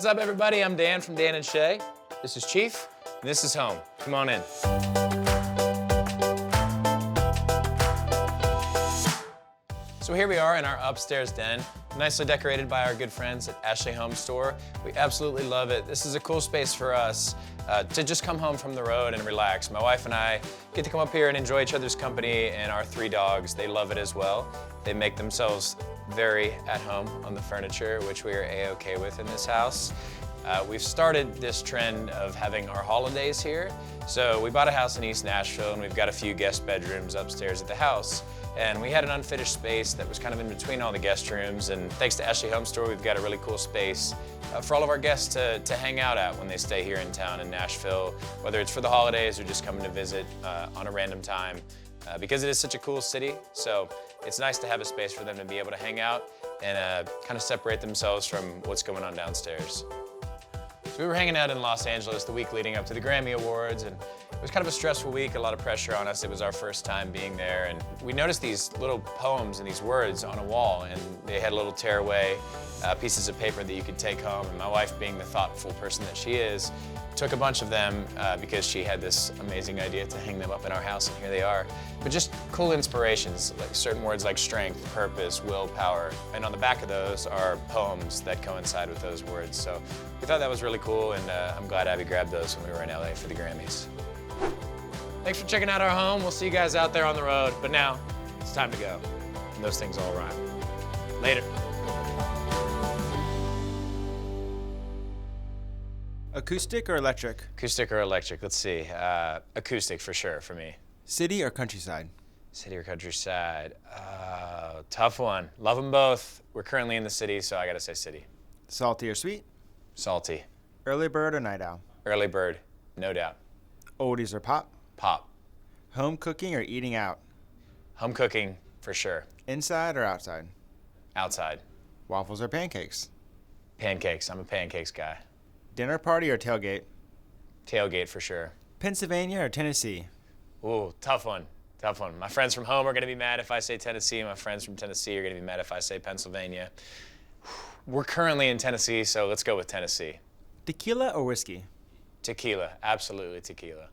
What's up, everybody? I'm Dan from Dan and Shay. This is Chief, and this is home. Come on in. So here we are in our upstairs den, nicely decorated by our good friends at HomeStore. We absolutely love it. This is a cool space for us to just come home from the road and relax. My wife and I get to come up here and enjoy each other's company, and our 3 dogs, they love it as well. They make themselves very at home on the furniture, which we are A-okay with in this house. We've started this trend of having our holidays here. So we bought a house in East Nashville, and we've got a few guest bedrooms upstairs at the house. And we had an unfinished space that was kind of in between all the guest rooms, and thanks to HomeStore, we've got a really cool space for all of our guests to hang out at when they stay here in town in Nashville, whether it's for the holidays or just coming to visit on a random time, because it is such a cool city. So it's nice to have a space for them to be able to hang out and kind of separate themselves from what's going on downstairs. So we were hanging out in Los Angeles the week leading up to the Grammy Awards, and it was kind of a stressful week, a lot of pressure on us. It was our first time being there, and we noticed these little poems and these words on a wall, and they had little tearaway pieces of paper that you could take home. And my wife, being the thoughtful person that she is, took a bunch of them because she had this amazing idea to hang them up in our house, and here they are. But just cool inspirations, like certain words like strength, purpose, willpower, and on the back of those are poems that coincide with those words. So we thought that was really cool, and I'm glad Abby grabbed those when we were in LA for the Grammys. Thanks for checking out our home. We'll see you guys out there on the road, but now it's time to go. And those things all rhyme. Later. Acoustic or electric? Acoustic or electric? Let's see. Acoustic for sure for me. City or countryside? City or countryside? Tough one. Love them both. We're currently in the city, so I gotta say city. Salty or sweet? Salty. Early bird or night owl? Early bird, no doubt. Oldies or pop? Pop. Home cooking or eating out? Home cooking for sure. Inside or outside? Outside. Waffles or pancakes? Pancakes. I'm a pancakes guy. Dinner party or tailgate? Tailgate for sure. Pennsylvania or Tennessee? Ooh, tough one. Tough one. My friends from home are going to be mad if I say Tennessee. My friends from Tennessee are going to be mad if I say Pennsylvania. We're currently in Tennessee, so let's go with Tennessee. Tequila or whiskey? Tequila. Absolutely tequila.